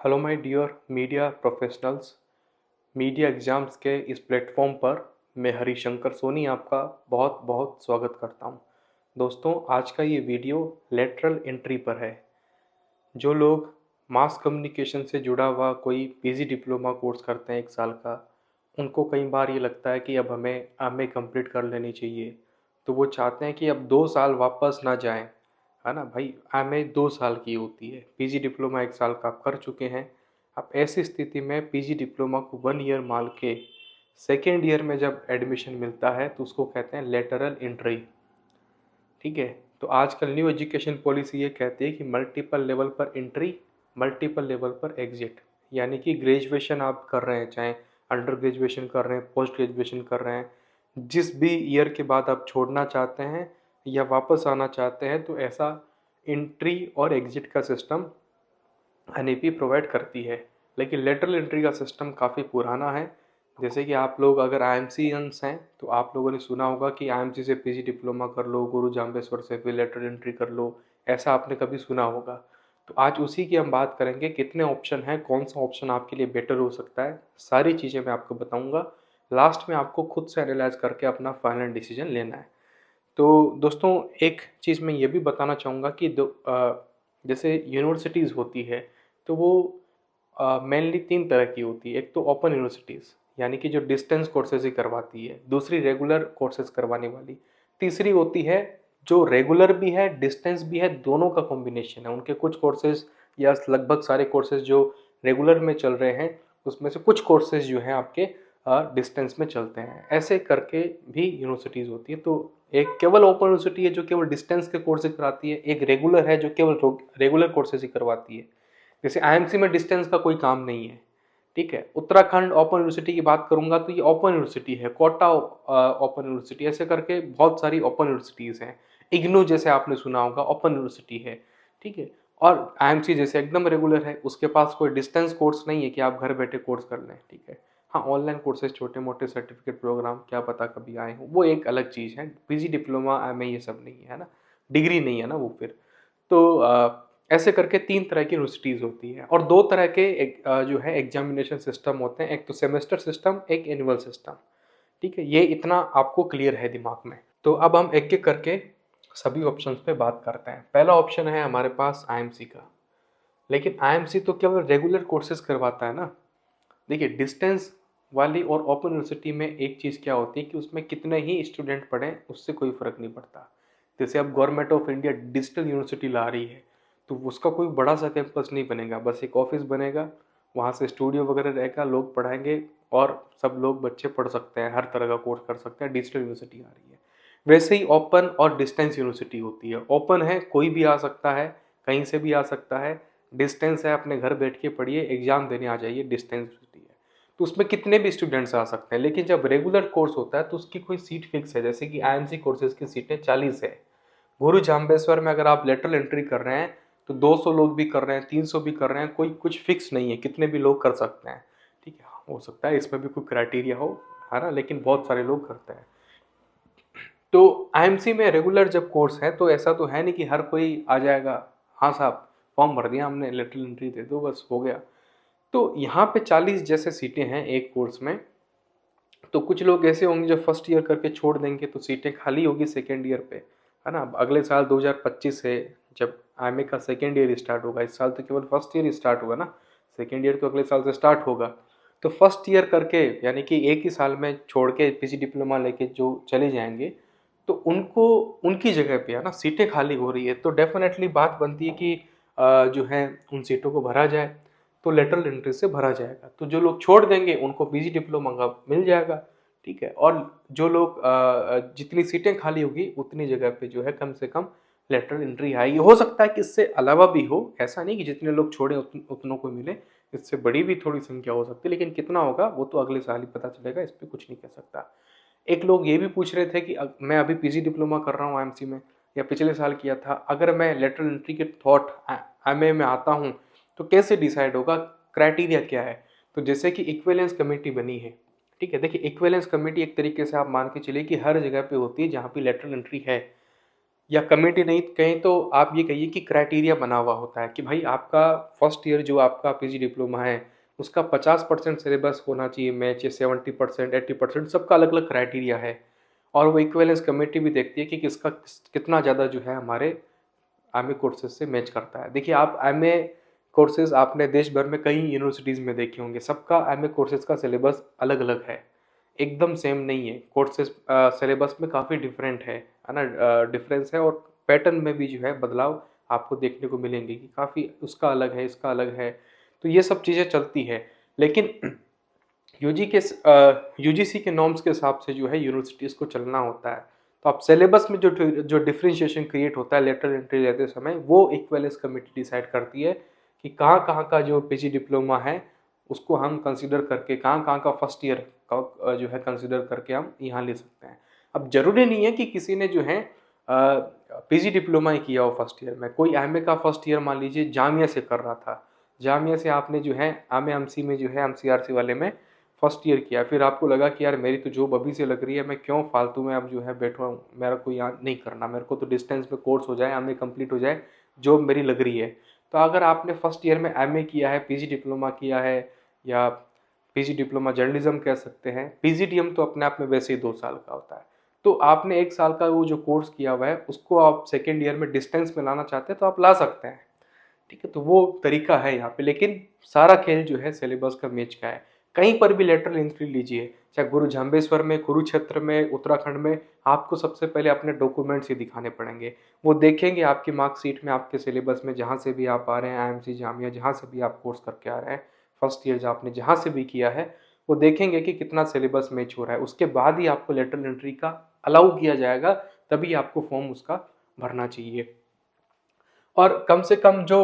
Hello my dear media professionals. Media exams के इस platform पर मैं हरिशंकर सोनी आपका बहुत बहुत स्वागत करता हूं। दोस्तों, आज का ये वीडियो लेटरल एंट्री पर है। जो लोग मास कम्युनिकेशन से जुड़ा हुआ कोई पीजी डिप्लोमा कोर्स करते हैं 1 साल का, उनको कई बार ये लगता है कि अब हमें एमए कंप्लीट कर लेनी चाहिए। तो वो चाहते हैं कि अब 2 साल वापस ना जाएं, है ना भाई। एमए 2 साल की होती है, पीजी डिप्लोमा 1 साल का आप कर चुके हैं। अब ऐसी स्थिति में पीजी डिप्लोमा को 1 ईयर मान के सेकेंड ईयर में जब एडमिशन मिलता है तो उसको कहते हैं लेटरल एंट्री। ठीक है। तो आजकल न्यू एजुकेशन पॉलिसी ये कहती है कि मल्टीपल लेवल पर एंट्री, मल्टीपल लेवल पर एग्जिट। यानी कि ग्रेजुएशन आप कर रहे हैं, चाहे अंडर ग्रेजुएशन कर रहे हैं, पोस्ट ग्रेजुएशन कर रहे हैं, जिस भी ईयर के बाद आप छोड़ना चाहते हैं या वापस आना चाहते हैं, तो ऐसा एंट्री और एग्जिट का सिस्टम एनईपी प्रोवाइड करती है। लेकिन लेटरल एंट्री का सिस्टम काफ़ी पुराना है। जैसे कि आप लोग अगर आईएमसीएंस हैं तो आप लोगों ने सुना होगा कि आईएमसी से पीजी डिप्लोमा कर लो, गुरु जाम्बेश्वर से फिर लेटरल एंट्री कर लो, ऐसा आपने कभी सुना होगा। तो आज उसी की हम बात करेंगे, कितने ऑप्शन हैं, कौन सा ऑप्शन आपके लिए बेटर हो सकता है, सारी चीज़ें मैं आपको बताऊंगा। लास्ट में आपको खुद से एनालाइज करके अपना फाइनल डिसीजन लेना है। तो दोस्तों, एक चीज़ मैं ये भी बताना चाहूँगा कि जैसे यूनिवर्सिटीज़ होती है तो वो मेनली 3 तरह की होती है। एक तो ओपन यूनिवर्सिटीज़, यानी कि जो डिस्टेंस कोर्सेज ही करवाती है। दूसरी रेगुलर कोर्सेज करवाने वाली। तीसरी होती है जो रेगुलर भी है, डिस्टेंस भी है, दोनों का कॉम्बिनेशन है। उनके कुछ कोर्सेज या लगभग सारे कोर्सेज जो रेगुलर में चल रहे हैं, उसमें से कुछ कोर्सेज जो हैं आपके डिस्टेंस में चलते हैं। ऐसे करके भी यूनिवर्सिटीज़ होती है। तो एक केवल ओपन यूनिवर्सिटी है जो केवल डिस्टेंस के कोर्सेज कराती है, एक रेगुलर है जो केवल रेगुलर कोर्सेज ही करवाती है। जैसे आईएमसी में डिस्टेंस का कोई काम नहीं है। ठीक है। उत्तराखंड ओपन यूनिवर्सिटी की बात करूंगा तो ये ओपन यूनिवर्सिटी है। कोटा ओपन यूनिवर्सिटी, ऐसे करके बहुत सारी ओपन यूनिवर्सिटीज़ हैं। इग्नू जैसे आपने सुना होगा, ओपन यूनिवर्सिटी है। ठीक है। और आईएमसी जैसे एकदम रेगुलर है, उसके पास कोई डिस्टेंस कोर्स नहीं है कि आप घर बैठे कोर्स कर लें। ठीक है। हाँ, ऑनलाइन कोर्सेज, छोटे मोटे सर्टिफिकेट प्रोग्राम क्या पता कभी आए हों, वो एक अलग चीज़ है। पीजी डिप्लोमा एमए ये सब नहीं है ना, डिग्री नहीं है ना वो फिर। तो ऐसे करके 3 तरह की यूनिवर्सिटीज़ होती हैं और 2 तरह के जो है एग्जामिनेशन सिस्टम होते हैं। एक तो सेमेस्टर सिस्टम, एक एनुअल सिस्टम। ठीक है। ये इतना आपको क्लियर है दिमाग में। तो अब हम एक एक करके सभी ऑप्शंस पे बात करते हैं। पहला ऑप्शन है हमारे पास आईएमसी का। लेकिन आईएमसी तो केवल रेगुलर कोर्सेज करवाता है ना। देखिए, डिस्टेंस वाली और ओपन यूनिवर्सिटी में एक चीज़ क्या होती है कि उसमें कितने ही स्टूडेंट पढ़ें उससे कोई फ़र्क नहीं पड़ता। जैसे अब government of India digital university ला रही है तो उसका कोई बड़ा सा कैंपस नहीं बनेगा, बस एक ऑफिस बनेगा, वहाँ से स्टूडियो वगैरह रहेगा, लोग पढ़ाएंगे और सब लोग बच्चे पढ़ सकते हैं, हर तरह का कोर्स कर सकते हैं। डिजिटल यूनिवर्सिटी आ रही है। वैसे ही ओपन और डिस्टेंस यूनिवर्सिटी होती है। ओपन है, कोई भी आ सकता है, कहीं से भी आ सकता है। डिस्टेंस है, अपने घर बैठ के पढ़िए, एग्जाम देने आ जाइए, डिस्टेंस यूनिवर्सिटी है। तो उसमें कितने भी स्टूडेंट्स आ सकते हैं। लेकिन जब रेगुलर कोर्स होता है तो उसकी कोई सीट फिक्स है। जैसे कि आईएमसी कोर्सेज की सीटें 40 है। गुरु जाम्बेश्वर में अगर आप लेटरल एंट्री कर रहे हैं तो 200 लोग भी कर रहे हैं, 300 भी कर रहे हैं, कोई कुछ फिक्स नहीं है, कितने भी लोग कर सकते हैं। ठीक है। हो सकता है इसमें भी कोई क्राइटेरिया हो, है ना, लेकिन बहुत सारे लोग करते हैं। तो आईएमसी में रेगुलर जब कोर्स है तो ऐसा तो है नहीं कि हर कोई आ जाएगा, हाँ साहब फॉर्म भर दिया हमने, लेटरल एंट्री दे दो, बस हो गया। तो यहाँ पे 40 जैसे सीटें हैं एक कोर्स में। तो कुछ लोग ऐसे होंगे जो फर्स्ट ईयर करके छोड़ देंगे तो सीटें खाली होगी सेकेंड ईयर पे, है ना। अगले साल 2025 से जब आईएमए का सेकेंड ईयर स्टार्ट होगा, इस साल तो केवल फर्स्ट ईयर स्टार्ट होगा ना, सेकेंड ईयर तो अगले साल से स्टार्ट होगा। तो फर्स्ट ईयर करके यानी कि एक ही साल में छोड़ के पीजी डिप्लोमा लेके जो चले जाएंगे तो उनको उनकी जगह पे, है ना, सीटें खाली हो रही है तो डेफिनेटली बात बनती है कि जो है उन सीटों को भरा जाए। तो लेटरल एंट्री से भरा जाएगा। तो जो लोग छोड़ देंगे उनको पीजी डिप्लोमा का मिल जाएगा। ठीक है। और जो लोग जितनी सीटें खाली होगी उतनी जगह पे जो है कम से कम लेटरल एंट्री आएगी। हो सकता है कि इससे अलावा भी हो, ऐसा नहीं कि जितने लोग छोड़े उतनों को मिले, इससे बड़ी भी थोड़ी संख्या हो सकती है। लेकिन कितना होगा वो तो अगले साल ही पता चलेगा, इस पर कुछ नहीं कह सकता। एक लोग ये भी पूछ रहे थे कि मैं अभी पीजी डिप्लोमा कर रहा हूँ आईएमसी में, या पिछले साल किया था, अगर मैं लेटरल एंट्री के थॉट एमए में आता हूँ तो कैसे डिसाइड होगा, क्राइटेरिया क्या है। तो जैसे कि इक्विवेलेंस कमेटी बनी है। ठीक है। देखिए, इक्विवेलेंस कमेटी एक तरीके से आप मान के चलिए कि हर जगह पे होती है जहाँ पे लेटरल एंट्री है। या कमेटी नहीं कहें तो आप ये कहिए कि क्राइटेरिया बना हुआ होता है कि भाई आपका फर्स्ट ईयर जो आपका पीजी डिप्लोमा है उसका 50% सिलेबस होना चाहिए मैच, या 70%, 80%, सबका अलग अलग क्राइटेरिया है। और वो इक्विवेलेंस कमेटी भी देखती है कि कितना ज़्यादा जो है हमारे एमए कोर्सेज से मैच करता है। देखिए, आप एमए कोर्सेज आपने देश भर में कई यूनिवर्सिटीज़ में देखे होंगे, सबका एमए कोर्सेज का सिलेबस अलग अलग है, एकदम सेम नहीं है। कोर्सेज सिलेबस में काफ़ी डिफरेंट है ना, डिफरेंस है। और पैटर्न में भी जो है बदलाव आपको देखने को मिलेंगे कि काफ़ी उसका अलग है, इसका अलग है। तो ये सब चीज़ें चलती है। लेकिन यूजी के यूजीसी के नॉर्म्स के हिसाब से जो है यूनिवर्सिटीज़ को चलना होता है। तो आप सिलेबस में जो डिफरेंशिएशन क्रिएट होता है लेटरल एंट्री लेते समय, वो इक्विवेलेंस कमेटी डिसाइड करती है कि कहाँ कहाँ का जो पीजी डिप्लोमा है उसको हम कंसीडर करके, कहाँ कहाँ का फर्स्ट ईयर का जो है कंसीडर करके हम यहाँ ले सकते हैं। अब जरूरी नहीं है कि किसी ने जो है पीजी डिप्लोमा ही किया हो फर्स्ट ईयर में। कोई एमए का फर्स्ट ईयर मान लीजिए जामिया से कर रहा था, जामिया से आपने जो है एमए एमसी में जो है एमसीआरसी वाले में फर्स्ट ईयर किया, फिर आपको लगा कि यार मेरी तो जॉब अभी से लग रही है, मैं क्यों फालतू में अब जो है बैठा हूँ, मेरा कोई यहाँ नहीं करना, मेरे को तो डिस्टेंस में कोर्स हो जाए, एमए कंप्लीट हो जाए, जॉब मेरी लग रही है। तो अगर आपने फर्स्ट ईयर में एमए किया है, पीजी डिप्लोमा किया है, या पीजी डिप्लोमा जर्नलिज्म कह सकते हैं, पीजीडीएम तो अपने आप में वैसे ही 2 साल का होता है, तो आपने 1 साल का वो जो कोर्स किया हुआ है उसको आप सेकेंड ईयर में डिस्टेंस में लाना चाहते हैं तो आप ला सकते हैं। ठीक है, तो वो तरीका है यहाँ पे। लेकिन सारा खेल जो है सिलेबस का मैच का है। कहीं पर भी लेटरल एंट्री लीजिए, चाहे गुरु जाम्बेश्वर में, कुरुक्षेत्र में, उत्तराखंड में, आपको सबसे पहले अपने डॉक्यूमेंट्स ही दिखाने पड़ेंगे। वो देखेंगे आपकी मार्कशीट में, आपके सिलेबस में, जहाँ से भी आप आ रहे हैं, आईएमसी जामिया जहाँ से भी आप कोर्स करके आ रहे हैं, फर्स्ट ईयर जो आपने जहाँ से भी किया है, वो देखेंगे कि कितना सिलेबस मैच हो रहा है। उसके बाद ही आपको लेटरल एंट्री का अलाउ किया जाएगा, तभी आपको फॉर्म उसका भरना चाहिए। और कम से कम जो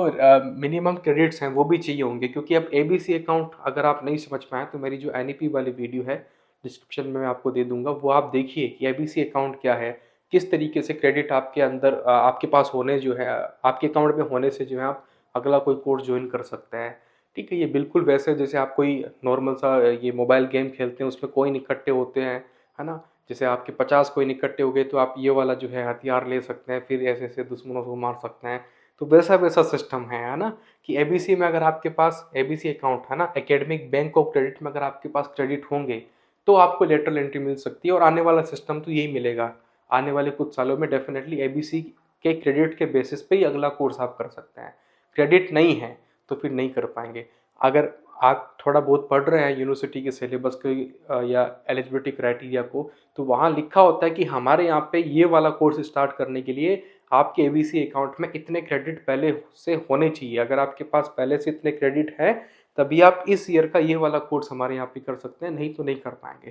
मिनिमम क्रेडिट्स हैं वो भी चाहिए होंगे, क्योंकि अब एबीसी अकाउंट अगर आप नहीं समझ पाए तो मेरी जो एनईपी वाली वीडियो है डिस्क्रिप्शन में मैं आपको दे दूंगा, वो आप देखिए कि एबीसी अकाउंट क्या है, किस तरीके से क्रेडिट आपके अंदर आपके पास होने जो है आपके अकाउंट में होने से जो है आप अगला कोई कोर्स ज्वाइन कर सकते हैं। ठीक है, ये बिल्कुल वैसे जैसे आप कोई नॉर्मल सा ये मोबाइल गेम खेलते हैं उसमें कोइन इकट्ठे होते हैं, है ना, जैसे आपके 50 कोइन इकट्ठे हो गए तो आप ये वाला जो है हथियार ले सकते हैं, फिर ऐसे ऐसे दुश्मनों को मार सकते हैं। तो वैसा वैसा सिस्टम है ना, कि एबीसी में अगर आपके पास एबीसी अकाउंट है ना, एकेडमिक बैंक ऑफ क्रेडिट में अगर आपके पास क्रेडिट होंगे तो आपको लेटरल एंट्री मिल सकती है। और आने वाला सिस्टम तो यही मिलेगा, आने वाले कुछ सालों में डेफिनेटली एबीसी के क्रेडिट के बेसिस पे ही अगला कोर्स आप कर सकते हैं। क्रेडिट नहीं है तो फिर नहीं कर पाएंगे। अगर आप थोड़ा बहुत पढ़ रहे हैं यूनिवर्सिटी के सिलेबस को या एलिजिबिलिटी क्राइटेरिया को, तो वहाँ लिखा होता है कि हमारे यहाँ पे ये वाला कोर्स स्टार्ट करने के लिए आपके एबीसी अकाउंट में इतने क्रेडिट पहले से होने चाहिए। अगर आपके पास पहले से इतने क्रेडिट है तभी आप इस ईयर का ये वाला कोर्स हमारे यहाँ पे कर सकते हैं, नहीं तो नहीं कर पाएंगे।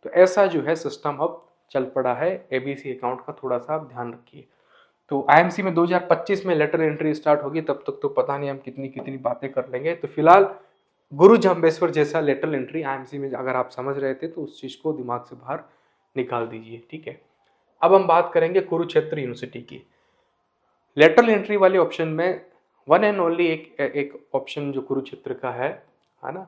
तो ऐसा जो है सिस्टम अब चल पड़ा है, एबीसी अकाउंट का थोड़ा सा आप ध्यान रखिए। तो आईएमसी में 2025 में लेटर एंट्री स्टार्ट होगी, तब तक तो पता नहीं हम कितनी कितनी बातें कर लेंगे। तो फिलहाल गुरु जाम्बेश्वर जैसा लेटर एंट्री आईएमसी में अगर आप समझ रहे थे तो उस चीज़ को दिमाग से बाहर निकाल दीजिए। ठीक है, अब हम बात करेंगे कुरुक्षेत्र यूनिवर्सिटी की। लेटरल एंट्री वाले ऑप्शन में वन एंड ओनली एक ऑप्शन जो कुरुक्षेत्र का है ना,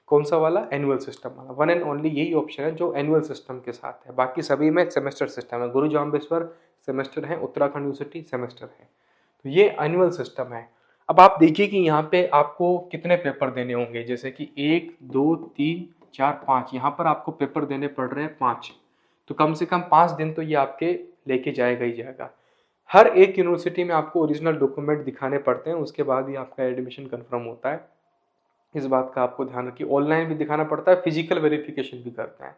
कौन सा वाला, एनुअल सिस्टम वाला। वन एंड ओनली यही ऑप्शन है जो एनुअल सिस्टम के साथ है, बाकी सभी में सेमेस्टर सिस्टम है। गुरु जाम्बेश्वर सेमेस्टर है, उत्तराखंड यूनिवर्सिटी सेमेस्टर है, तो ये एनुअल सिस्टम है। अब आप देखिए कि यहाँ पे आपको कितने पेपर देने होंगे, जैसे कि 1 2 3 4 5, यहाँ पर आपको पेपर देने पड़ रहे हैं 5। तो कम से कम 5 दिन तो ये आपके लेके जाएगा ही जाएगा। हर एक यूनिवर्सिटी में आपको ओरिजिनल डॉक्यूमेंट दिखाने पड़ते हैं, उसके बाद ही आपका एडमिशन कंफर्म होता है। इस बात का आपको ध्यान रखिए। ऑनलाइन भी दिखाना पड़ता है, फिजिकल वेरिफिकेशन भी करते हैं।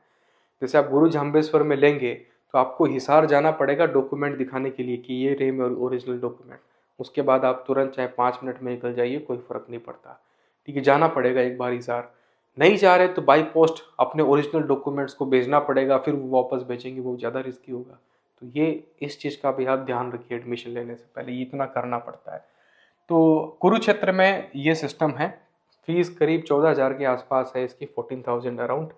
जैसे आप गुरु जाम्बेश्वर में लेंगे तो आपको हिसार जाना पड़ेगा डॉक्यूमेंट दिखाने के लिए कि ये रहे मेरे ओरिजिनल डॉक्यूमेंट। उसके बाद आप तुरंत चाहे 5 मिनट में निकल जाइए, कोई फर्क नहीं पड़ता। ठीक है, जाना पड़ेगा एक बार हिसार। नहीं जा रहे तो बाई पोस्ट अपने ओरिजिनल डॉक्यूमेंट्स को भेजना पड़ेगा, फिर वो वापस भेजेंगे, वो ज़्यादा रिस्की होगा। तो ये इस चीज़ का भी आप ध्यान रखिए, एडमिशन लेने से पहले ये इतना करना पड़ता है। तो कुरुक्षेत्र में ये सिस्टम है। फीस करीब 14,000 के आसपास है इसकी, 14,000 अराउंड।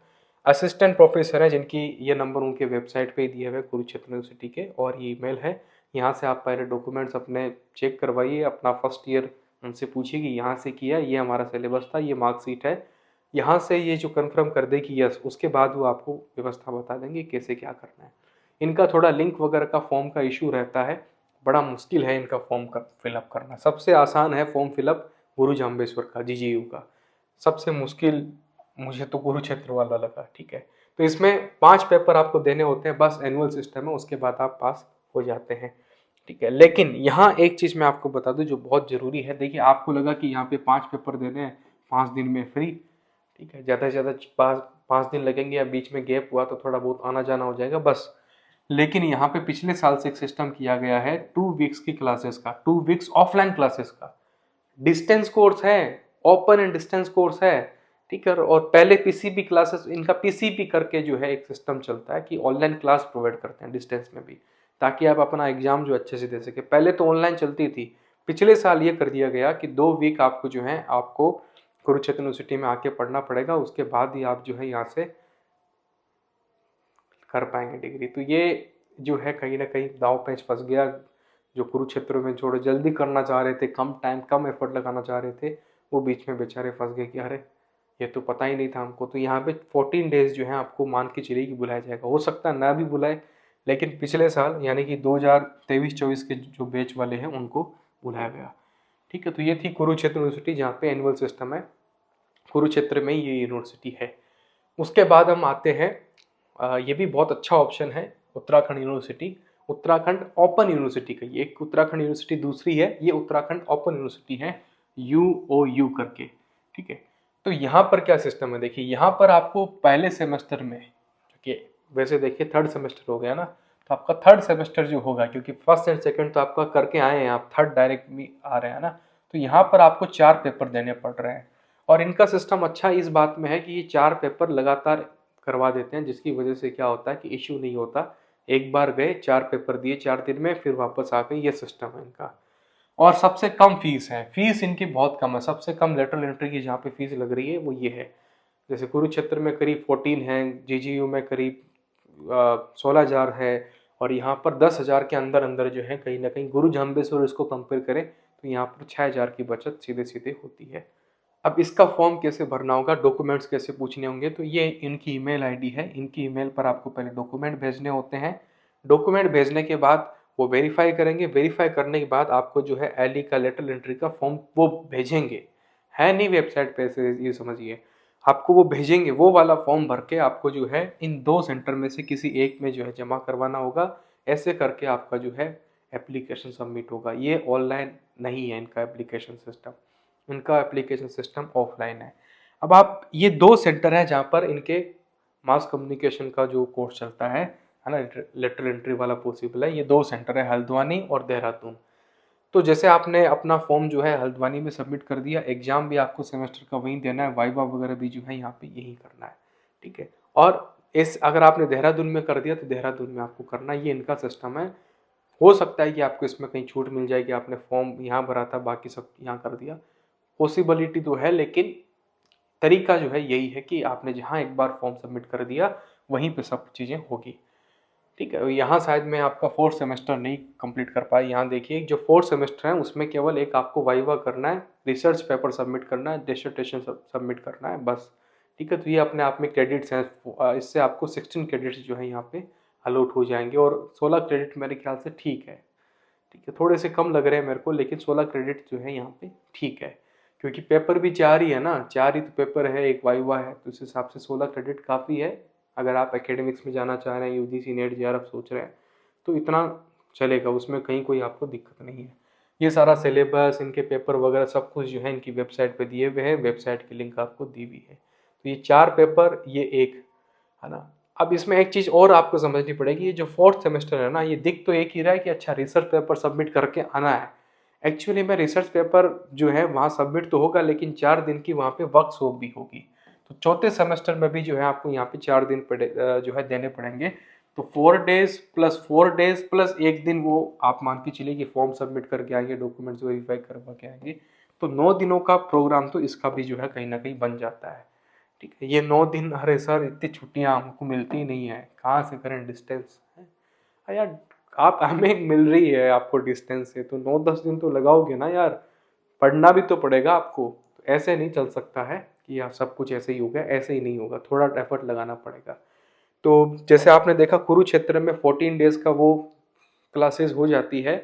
असिस्टेंट प्रोफेसर है जिनकी ये नंबर उनके वेबसाइट पे दिए हुए कुरुक्षेत्र यूनिवर्सिटी के, और ये ईमेल है। यहाँ से आप पहले डॉक्यूमेंट्स अपने चेक करवाइए, अपना फर्स्ट ईयर उनसे पूछिए कि यहाँ से किया, ये हमारा सिलेबस था, ये मार्कशीट है। यहाँ से ये जो कंफर्म कर दे कि यस, उसके बाद वो आपको व्यवस्था बता देंगे कैसे क्या करना है। इनका थोड़ा लिंक वगैरह का फॉर्म का इशू रहता है, बड़ा मुश्किल है इनका फॉर्म का फिलअप करना। सबसे आसान है फॉर्म फिलअप गुरु जाम्बेश्वर का, जीजीयू का। सबसे मुश्किल मुझे तो कुरुक्षेत्र वाला लगा। ठीक है, तो इसमें 5 पेपर आपको देने होते हैं, बस एनुअल सिस्टम है, उसके बाद आप पास हो जाते हैं। ठीक है, लेकिन यहाँ एक चीज़ मैं आपको बता दूं जो बहुत ज़रूरी है। देखिए, आपको लगा कि यहाँ पे 5 पेपर देने हैं 5 दिन में फ्री। ठीक है, ज़्यादा से ज़्यादा 5 दिन लगेंगे, या बीच में गैप हुआ तो थोड़ा बहुत आना जाना हो जाएगा बस। लेकिन यहाँ पे पिछले साल से एक सिस्टम किया गया है 2 वीक्स की क्लासेस का, 2 वीक्स ऑफलाइन क्लासेस का। डिस्टेंस कोर्स है, ओपन एंड डिस्टेंस कोर्स है। ठीक है, और पहले पीसीबी क्लासेस, इनका पीसीबी करके जो है एक सिस्टम चलता है कि ऑनलाइन क्लास प्रोवाइड करते हैं डिस्टेंस में भी, ताकि आप अपना एग्जाम जो अच्छे से दे सके। पहले तो ऑनलाइन चलती थी, पिछले साल ये कर दिया गया कि 2 वीक आपको जो है आपको कुरुक्षेत्र यूनिवर्सिटी में आके पढ़ना पड़ेगा, उसके बाद ही आप जो है यहाँ से कर पाएंगे डिग्री। तो ये जो है कहीं ना कहीं दाव पेच फंस गया। जो कुरुक्षेत्र में छोड़ो जल्दी करना चाह रहे थे, कम टाइम कम एफर्ट लगाना चाह रहे थे, वो बीच में बेचारे फंस गए कि अरे ये तो पता ही नहीं था हमको। तो यहाँ पे 14 डेज जो है आपको मान के चलिए कि बुलाया जाएगा। हो सकता है ना भी बुलाए, लेकिन पिछले साल यानी कि 2023-24 के जो बैच वाले हैं उनको बुलाया गया। ठीक है, तो ये थी कुरुक्षेत्र यूनिवर्सिटी, जहाँ पे एनुअल सिस्टम है। कुरुक्षेत्र में ये यूनिवर्सिटी है। उसके बाद हम आते हैं, ये भी बहुत अच्छा ऑप्शन है, Uttarakhand university. Uttarakhand open university का, ये एक उत्तराखंड यूनिवर्सिटी दूसरी है, ये उत्तराखंड ओपन यूनिवर्सिटी है, UOU करके। ठीक है, तो यहाँ पर क्या सिस्टम है, देखिए यहाँ पर आपको पहले सेमेस्टर में, क्योंकि वैसे देखिए 3rd सेमेस्टर हो गया ना, तो आपका 3rd सेमेस्टर जो होगा, क्योंकि 1st एंड 2nd तो आपका करके आए हैं, आप 3rd डायरेक्ट भी आ रहे हैं ना, तो यहाँ पर आपको 4 पेपर देने पड़ रहे हैं। और इनका सिस्टम अच्छा इस बात में है कि ये 4 पेपर लगातार करवा देते हैं, जिसकी वजह से क्या होता है कि इश्यू नहीं होता। एक बार गए, 4 पेपर दिए 4 दिन में, फिर वापस आ गए, ये सिस्टम है इनका। और सबसे कम फीस है, फीस इनकी बहुत कम है। सबसे कम लेटरल एंट्री की जहाँ पे फीस लग रही है वो ये है। जैसे कुरुक्षेत्र में करीब 14 है, जीजीयू में करीब 16,000 है, और यहाँ पर 10,000 के अंदर अंदर जो है कहीं ना कहीं गुरु जाम्बेश्वर इसको कंपेयर करें तो यहाँ पर 6,000 की बचत सीधे सीधे होती है। अब इसका फॉर्म कैसे भरना होगा, डॉक्यूमेंट्स कैसे पूछने होंगे, तो ये इनकी ईमेल आईडी है। इनकी ईमेल पर आपको पहले डॉक्यूमेंट भेजने होते हैं। डॉक्यूमेंट भेजने के बाद वो वेरीफाई करेंगे। वेरीफाई करने के बाद आपको जो है एलई का लेटर एंट्री का फॉर्म वो भेजेंगे। है नहीं वेबसाइट पे से, ये समझिए, आपको वो भेजेंगे। वो वाला फॉर्म भर के आपको जो है इन 2 सेंटर में से किसी एक में जो है जमा करवाना होगा। ऐसे करके आपका जो है एप्लीकेशन सबमिट होगा। ये ऑनलाइन नहीं है इनका एप्लीकेशन सिस्टम, इनका एप्लीकेशन सिस्टम ऑफलाइन है। अब आप, ये 2 सेंटर हैं जहाँ पर इनके मास कम्युनिकेशन का जो कोर्स चलता है ना, लेटर एंट्री वाला पॉसिबल है। ये 2 सेंटर है, हल्द्वानी और देहरादून। तो जैसे आपने अपना फॉर्म जो है हल्द्वानी में सबमिट कर दिया, एग्जाम भी आपको सेमेस्टर का वहीं देना है, वाइवा वगैरह भी जो है यहाँ पे यही करना है। ठीक है, और इस अगर आपने देहरादून में कर दिया तो देहरादून में आपको करना, ये इनका सिस्टम है। हो सकता है कि आपको इसमें कहीं छूट मिल जाए कि आपने फॉर्म यहाँ भरा था बाकी सब यहाँ कर दिया, पॉसिबिलिटी तो है, लेकिन तरीका जो है यही है कि आपने जहाँ एक बार फॉर्म सबमिट कर दिया वहीं पे सब चीज़ें होगी। ठीक है, यहाँ शायद मैं आपका 4th सेमेस्टर नहीं कंप्लीट कर पाया। यहाँ देखिए, जो 4th सेमेस्टर है उसमें केवल एक आपको वाइवा करना है, रिसर्च पेपर सबमिट करना है, डिसर्टेशन सबमिट करना है, बस। ठीक है, तो ये अपने आप में क्रेडिट्स हैं। इससे आपको 16 क्रेडिट्स जो है यहाँ पे अलॉट हो जाएंगे, और 16 क्रेडिट मेरे ख्याल से ठीक है। ठीक है, थोड़े से कम लग रहे हैं मेरे को, लेकिन 16 क्रेडिट जो है यहाँ पे ठीक है, क्योंकि पेपर भी 4 ही है ना, 4 ही तो पेपर है, एक वाइवा है, तो इस हिसाब से 16 क्रेडिट काफ़ी है। अगर आप एकेडमिक्स में जाना चाह रहे हैं, यूजीसी नेट जेआरएफ सोच रहे हैं, तो इतना चलेगा, उसमें कहीं कोई आपको दिक्कत नहीं है। ये सारा सिलेबस, इनके पेपर वगैरह सब कुछ जो है इनकी वेबसाइट पे दिए हुए हैं, वेबसाइट की लिंक आपको दी हुई है। तो ये 4 पेपर, ये एक है ना। अब इसमें एक चीज़ और आपको समझनी पड़ेगी, ये जो 4th सेमेस्टर है ना, ये दिख तो एक ही रहा है कि अच्छा रिसर्च पेपर सबमिट करके आना है। एक्चुअली में रिसर्च पेपर जो है वहाँ सबमिट तो होगा, लेकिन 4 दिन की वहाँ पे वर्कशॉप भी होगी। तो 4थे सेमेस्टर में भी जो है आपको यहाँ पे 4 दिन जो है देने पड़ेंगे। तो 4 डेज प्लस 4 डेज प्लस 1 दिन वो आप मान के चलिए कि फॉर्म सबमिट करके आएंगे, डॉक्यूमेंट्स वेरीफाई करवा के आएंगे, तो 9 दिनों का प्रोग्राम तो इसका भी जो है कहीं ना कहीं बन जाता है। ठीक है, ये 9 दिन, अरे सर इतनी छुट्टियां हमको मिलती ही नहीं है, कहाँ से करें, डिस्टेंस है यार। आप हमें मिल रही है आपको डिस्टेंस से, तो 9-10 दिन तो लगाओगे ना यार, पढ़ना भी तो पड़ेगा आपको। तो ऐसे नहीं चल सकता है कि आप सब कुछ ऐसे ही हो गया, ऐसे ही नहीं होगा, थोड़ा एफर्ट लगाना पड़ेगा। तो जैसे आपने देखा कुरुक्षेत्र में 14 डेज का वो क्लासेस हो जाती है,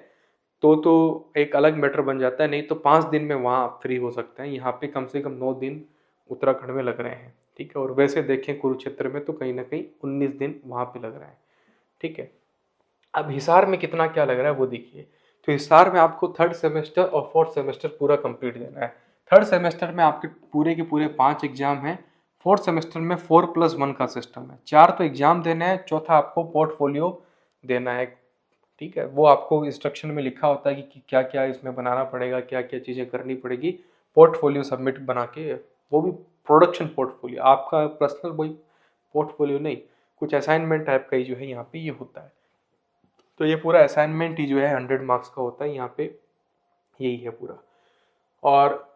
तो एक अलग मैटर बन जाता है, नहीं तो 5 दिन में वहाँ आप फ्री हो सकते हैं। यहाँ पे कम से कम 9 दिन उत्तराखंड में लग रहे हैं, ठीक है। और वैसे देखें कुरुक्षेत्र में तो कहीं ना कहीं 19 दिन वहाँ पे लग रहा है, ठीक है। अब हिसार में कितना क्या लग रहा है वो देखिए। तो हिसार में आपको थर्ड सेमेस्टर और फोर्थ सेमेस्टर पूरा कंप्लीट देना है। थर्ड सेमेस्टर में आपके पूरे के पूरे 5 एग्जाम हैं। फोर्थ सेमेस्टर में 4+1 का सिस्टम है। 4 तो एग्जाम देने हैं, चौथा आपको पोर्टफोलियो देना है, ठीक है। वो आपको इंस्ट्रक्शन में लिखा होता है कि क्या क्या इसमें बनाना पड़ेगा, क्या क्या चीज़ें करनी पड़ेगी। पोर्टफोलियो सबमिट बना के, वो भी प्रोडक्शन पोर्टफोलियो, आपका पर्सनल वही पोर्टफोलियो नहीं, कुछ असाइनमेंट टाइप का ही जो है यहाँ पे ये होता है। तो ये पूरा असाइनमेंट ही जो है 100 मार्क्स का होता है यहाँ पे, यही है पूरा। और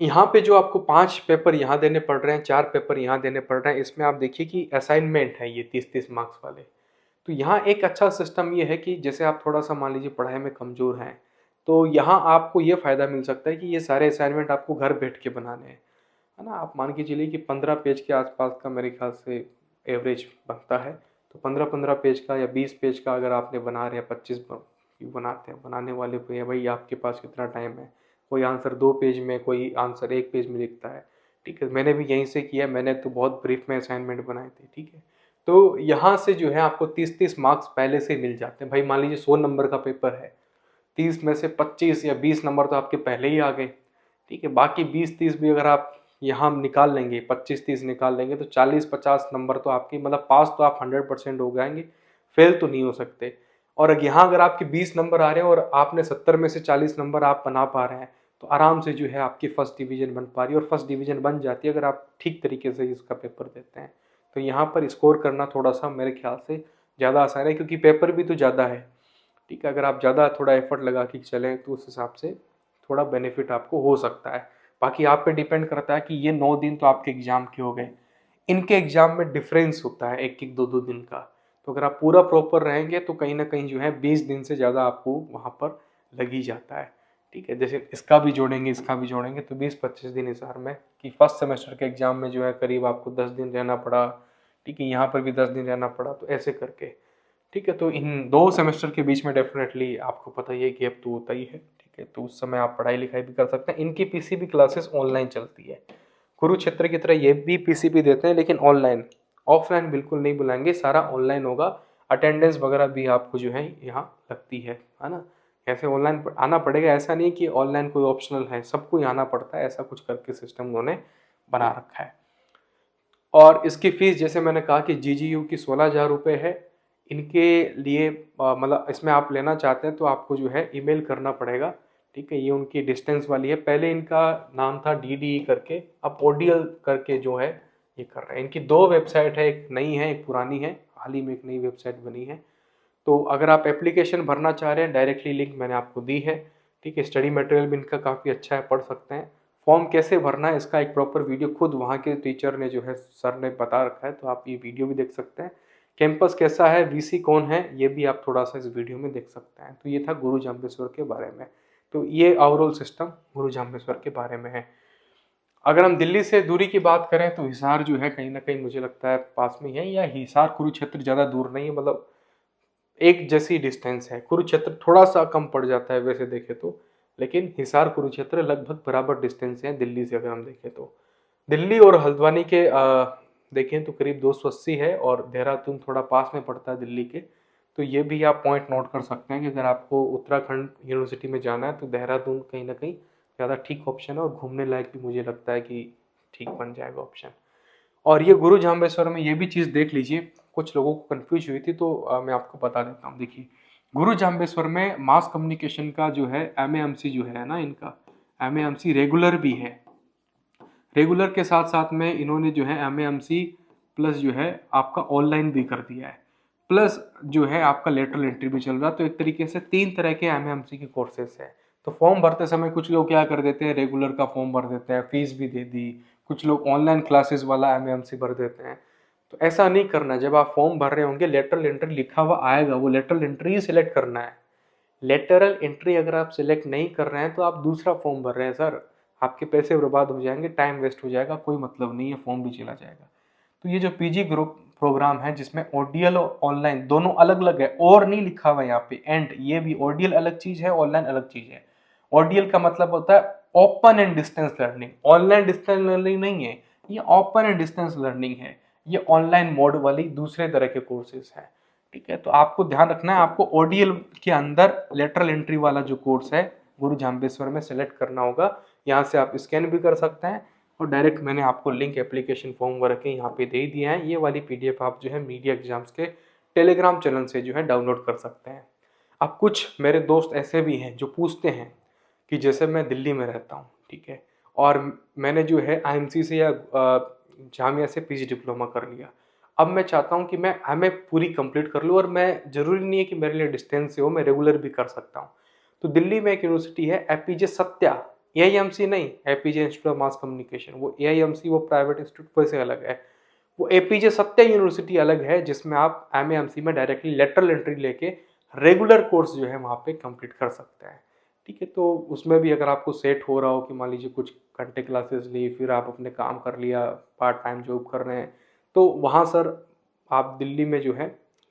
यहाँ पे जो आपको 5 पेपर यहाँ देने पड़ रहे हैं, 4 पेपर यहाँ देने पड़ रहे हैं, इसमें आप देखिए कि असाइनमेंट है ये 30-30 मार्क्स वाले। तो यहाँ एक अच्छा सिस्टम ये है कि जैसे आप थोड़ा सा मान लीजिए पढ़ाई में कमज़ोर हैं, तो यहाँ आपको ये फ़ायदा मिल सकता है कि ये सारे असाइनमेंट आपको घर बैठ के बनाने हैं, है ना। आप मान के चलिए कि 15 पेज के आसपास का मेरे ख्याल से एवरेज बनता है। तो 15-15 पेज का या 20 पेज का अगर आपने बना रहे हैं, 25 बनाते हैं, बनाने वाले को, या भाई आपके पास कितना टाइम है, कोई आंसर 2 पेज में, कोई आंसर 1 पेज में लिखता है, ठीक है। मैंने भी यहीं से किया, मैंने तो बहुत ब्रीफ में असाइनमेंट बनाए थे, ठीक है। तो यहाँ से जो है आपको 30-30 मार्क्स पहले से मिल जाते हैं। भाई मान लीजिए 100 नंबर का पेपर है, 30 में से 25 या 20 नंबर तो आपके पहले ही आ गए, ठीक है। बाकी 20-30 भी अगर आप यहाँ निकाल लेंगे, 25-30 निकाल लेंगे, तो 40-50 नंबर तो आपकी, मतलब पास तो आप 100% हो जाएंगे, फेल तो नहीं हो सकते। और यहाँ अगर आपके 20 नंबर आ रहे हैं और आपने 70 में से 40 नंबर आप बना पा रहे हैं, तो आराम से जो है आपकी फर्स्ट डिवीजन बन पा रही है। और फर्स्ट डिवीजन बन जाती है अगर आप ठीक तरीके से इसका पेपर देते हैं। तो यहाँ पर स्कोर करना थोड़ा सा मेरे ख्याल से ज़्यादा आसान है, क्योंकि पेपर भी तो ज़्यादा है, ठीक है। अगर आप ज़्यादा थोड़ा एफर्ट लगा के चलें तो उस हिसाब से थोड़ा बेनिफिट आपको हो सकता है। बाकी आप पे डिपेंड करता है कि ये 9 दिन तो आपके एग्ज़ाम के हो गए, इनके एग्ज़ाम में डिफरेंस होता है 1-1 2-2 दिन का। तो अगर आप पूरा प्रॉपर रहेंगे तो कहीं ना कहीं जो है 20 दिन से ज़्यादा आपको वहाँ पर लग ही जाता है, ठीक है। जैसे इसका भी जोड़ेंगे, इसका भी जोड़ेंगे, तो 20-25 दिन हिसाब में, कि फर्स्ट सेमेस्टर के एग्ज़ाम में जो है करीब आपको 10 दिन रहना पड़ा, ठीक है। यहाँ पर भी 10 दिन रहना पड़ा, तो ऐसे करके, ठीक है। तो इन 2 सेमेस्टर के बीच में डेफिनेटली आपको पता ही है गैप तो होता ही है, ठीक है। तो उस समय आप पढ़ाई लिखाई भी कर सकते हैं। इनकी पीसीबी क्लासेस ऑनलाइन चलती है, कुरुक्षेत्र की तरह ये भी पीसीबी देते हैं, लेकिन ऑनलाइन, ऑफलाइन बिल्कुल नहीं बुलाएंगे, सारा ऑनलाइन होगा। अटेंडेंस वगैरह भी आपको जो है यहाँ लगती है ना। ऐसे ऑनलाइन आना पड़ेगा, ऐसा नहीं कि ऑनलाइन कोई ऑप्शनल है, सबको ही आना पड़ता है, ऐसा कुछ करके सिस्टम उन्होंने बना रखा है। और इसकी फीस जैसे मैंने कहा कि जीजीयू की 16,000 रुपये है। इनके लिए मतलब इसमें आप लेना चाहते हैं तो आपको जो है ईमेल करना पड़ेगा, ठीक है। ये उनकी डिस्टेंस वाली है, पहले इनका नाम था डीडीई करके, अब ओडीएल करके जो है ये कर रहे हैं। इनकी 2 वेबसाइट है, एक नई है, एक पुरानी है, हाल ही में एक नई वेबसाइट बनी है। तो अगर आप एप्लीकेशन भरना चाह रहे हैं, डायरेक्टली लिंक मैंने आपको दी है, ठीक है। स्टडी मटेरियल भी इनका काफ़ी अच्छा है, पढ़ सकते हैं। फॉर्म कैसे भरना है इसका एक प्रॉपर वीडियो खुद वहाँ के टीचर ने जो है, सर ने बता रखा है, तो आप ये वीडियो भी देख सकते हैं। कैंपस कैसा है, वीसी कौन है, ये भी आप थोड़ा सा इस वीडियो में देख सकते हैं। तो ये था गुरु जाम्बेश्वर के बारे में। तो ये ओवरऑल सिस्टम गुरु जाम्बेश्वर के बारे में है। अगर हम दिल्ली से दूरी की बात करें तो हिसार जो है कहीं ना कहीं मुझे लगता है पास में ही है, या हिसार कुरुक्षेत्र ज़्यादा दूर नहीं है, मतलब एक जैसी डिस्टेंस है। कुरुक्षेत्र थोड़ा सा कम पड़ जाता है वैसे देखे तो, लेकिन हिसार कुरुक्षेत्र लगभग बराबर डिस्टेंस है दिल्ली से अगर हम देखें तो। दिल्ली और हल्द्वानी के देखें तो करीब 280 है, और देहरादून थोड़ा पास में पड़ता है दिल्ली के। तो ये भी आप पॉइंट नोट कर सकते हैं कि अगर आपको उत्तराखंड यूनिवर्सिटी में जाना है तो देहरादून कहीं ना कहीं ज़्यादा ठीक ऑप्शन है, और घूमने लायक भी मुझे लगता है कि ठीक बन जाएगा ऑप्शन। और ये गुरु जाम्बेश्वर में ये भी चीज़ देख लीजिए, कुछ लोगों को कन्फ्यूज हुई थी, तो मैं आपको बता देता हूँ। देखिए, गुरु जाम्बेश्वर में मास कम्युनिकेशन का जो है एमएएमसी जो है ना, इनका एमएएमसी रेगुलर भी है। रेगुलर के साथ साथ में इन्होंने जो है एमएएमसी प्लस जो है आपका ऑनलाइन भी कर दिया है, प्लस जो है आपका लेटरल एंट्री भी चल रहा है। तो एक तरीके से 3 तरह के एमएएमसी के कोर्सेज है। तो फॉर्म भरते समय कुछ लोग क्या कर देते हैं, रेगुलर का फॉर्म भर देते हैं, फीस भी दे दी, कुछ लोग ऑनलाइन क्लासेस वाला एमएएमसी भर देते हैं। तो ऐसा नहीं करना। जब आप फॉर्म भर रहे होंगे, लेटरल एंट्री लिखा हुआ आएगा, वो लेटरल एंट्री ही सिलेक्ट करना है। लेटरल एंट्री अगर आप सिलेक्ट नहीं कर रहे हैं तो आप दूसरा फॉर्म भर रहे हैं सर, आपके पैसे बर्बाद हो जाएंगे, टाइम वेस्ट हो जाएगा, कोई मतलब नहीं है, फॉर्म भी चला जाएगा। तो ये जो पीजी ग्रुप प्रोग्राम है जिसमें ओडीएल और ऑनलाइन दोनों अलग अलग है, और नहीं लिखा हुआ है यहाँ पे एंड, ये भी ओडीएल अलग चीज है, ऑनलाइन अलग चीज है। ओडीएल का मतलब होता है open and distance learning, online distance learning नहीं है, ये ओपन एंड डिस्टेंस लर्निंग है, ये ऑनलाइन मोड वाली दूसरे तरह के कोर्सेज है। ठीक है, तो आपको ध्यान रखना है, आपको ओडीएल के अंदर लेटरल एंट्री वाला जो कोर्स है गुरु जाम्बेश्वर में सेलेक्ट करना होगा। यहाँ से आप स्कैन भी कर सकते हैं और डायरेक्ट मैंने आपको लिंक एप्लीकेशन फॉर्म वर्क के यहाँ पे दे दिया है। ये वाली पीडीएफ आप जो है मीडिया एग्जाम्स के टेलीग्राम चैनल से जो है डाउनलोड कर सकते हैं। अब कुछ मेरे दोस्त ऐसे भी हैं जो पूछते हैं कि जैसे मैं दिल्ली में रहता हूँ, ठीक है, और मैंने जो है आईएमसी से या जामिया से पीजी डिप्लोमा कर लिया, अब मैं चाहता हूँ कि मैं एमए पूरी कंप्लीट कर लूँ, और मैं ज़रूरी नहीं है कि मेरे लिए डिस्टेंस से हो, मैं रेगुलर भी कर सकता हूँ। तो दिल्ली में एक यूनिवर्सिटी है एपीजे सत्या, एआईएमसी नहीं, APJ institute of mass communication, वो एआईएमसी वो प्राइवेट इंस्टीट्यूट से अलग है, वो एपीजे सत्या यूनिवर्सिटी अलग है, जिसमें आप एमएएमसी में डायरेक्टली लेटरल एंट्री लेके रेगुलर कोर्स जो है वहाँ पे कंप्लीट कर सकते हैं। ठीक है, तो उसमें भी अगर आपको सेट हो रहा हो कि मान लीजिए कुछ घंटे क्लासेस ली, फिर आप अपने काम कर लिया, पार्ट टाइम जॉब कर रहे हैं, तो वहाँ सर आप दिल्ली में जो है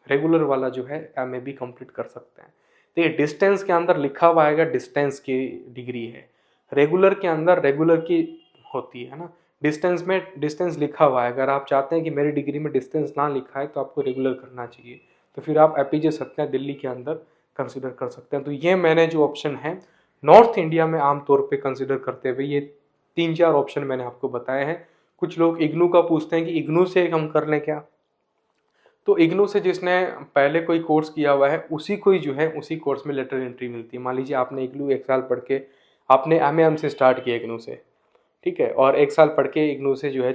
रेगुलर वाला जो है एमए भी कंप्लीट कर सकते हैं। तो ये डिस्टेंस के अंदर लिखा हुआ आएगा डिस्टेंस की डिग्री है, रेगुलर के अंदर रेगुलर की होती है ना, डिस्टेंस में डिस्टेंस लिखा हुआ है। अगर आप चाहते हैं कि मेरी डिग्री में डिस्टेंस ना लिखा है तो आपको रेगुलर करना चाहिए, तो फिर आप एपीजे सत्या दिल्ली के अंदर कंसिडर कर सकते हैं। तो ये मैंने जो ऑप्शन है नॉर्थ इंडिया में आमतौर पे कंसिडर करते हुए ये 3-4 ऑप्शन मैंने आपको बताए हैं। कुछ लोग इग्नू का पूछते हैं कि इग्नू से हम कर लें क्या, तो इग्नू से जिसने पहले कोई कोर्स किया हुआ है उसी को ही जो है उसी कोर्स में लेटर एंट्री मिलती है। मान लीजिए आपने इग्नू 1 साल पढ़ के आपने एमएएम से स्टार्ट किया इग्नू से, ठीक है, और 1 साल पढ़ के इग्नू से जो है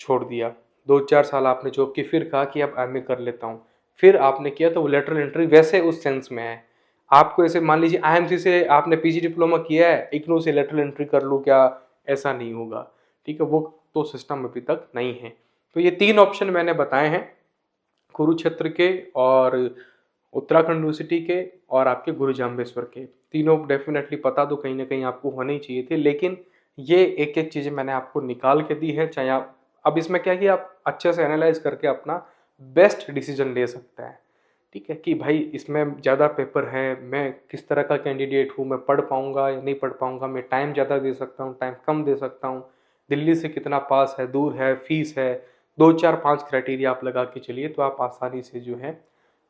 छोड़ दिया, 2-4 साल आपने जॉब की, फिर कहा कि अब एमए कर लेता हूँ, फिर आपने किया, तो वो लेटरल एंट्री वैसे उस सेंस में है। आपको ऐसे मान लीजिए आईएमसी से आपने पीजी डिप्लोमा किया है, इग्नू से लेटरल एंट्री कर लूँ क्या, ऐसा नहीं होगा। ठीक है, वो तो सिस्टम अभी तक नहीं है। तो ये 3 ऑप्शन मैंने बताए हैं, कुरुक्षेत्र के और उत्तराखंड यूनिवर्सिटी के और आपके गुरु जाम्बेश्वर के। तीनों डेफिनेटली पता तो कहीं ना कहीं आपको होने ही चाहिए थे, लेकिन ये एक एक चीज़ें मैंने आपको निकाल के दी है। चाहे आप अब इसमें क्या कि आप अच्छे से एनालाइज करके अपना बेस्ट डिसीजन ले सकते हैं। ठीक है, कि भाई इसमें ज़्यादा पेपर है, मैं किस तरह का कैंडिडेट हूँ, मैं पढ़ पाऊँगा या नहीं पढ़ पाऊँगा, मैं टाइम ज़्यादा दे सकता हूँ, टाइम कम दे सकता हूँ, दिल्ली से कितना पास है, दूर है, फीस है, 2-4-5 क्राइटेरिया आप लगा के चलिए, तो आप आसानी से जो है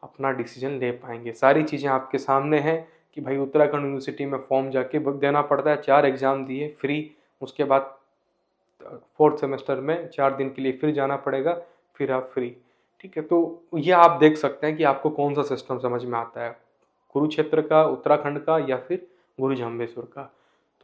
अपना डिसीजन ले पाएंगे। सारी चीज़ें आपके सामने हैं कि भाई उत्तराखंड यूनिवर्सिटी में फॉर्म जाके देना पड़ता है, 4 एग्ज़ाम दिए फ्री, उसके बाद 4th सेमेस्टर में 4 दिन के लिए फिर जाना पड़ेगा, फिर आप फ्री। ठीक है, तो ये आप देख सकते हैं कि आपको कौन सा सिस्टम समझ में आता है, कुरुक्षेत्र का, उत्तराखंड का, या फिर गुरु जाम्बेश्वर का।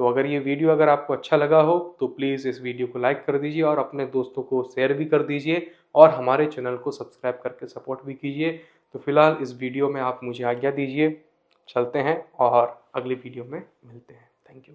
तो अगर ये वीडियो अगर आपको अच्छा लगा हो तो प्लीज़ इस वीडियो को लाइक कर दीजिए और अपने दोस्तों को शेयर भी कर दीजिए, और हमारे चैनल को सब्सक्राइब करके सपोर्ट भी कीजिए। तो फिलहाल इस वीडियो में आप मुझे आज्ञा दीजिए, चलते हैं और अगली वीडियो में मिलते हैं। Thank you.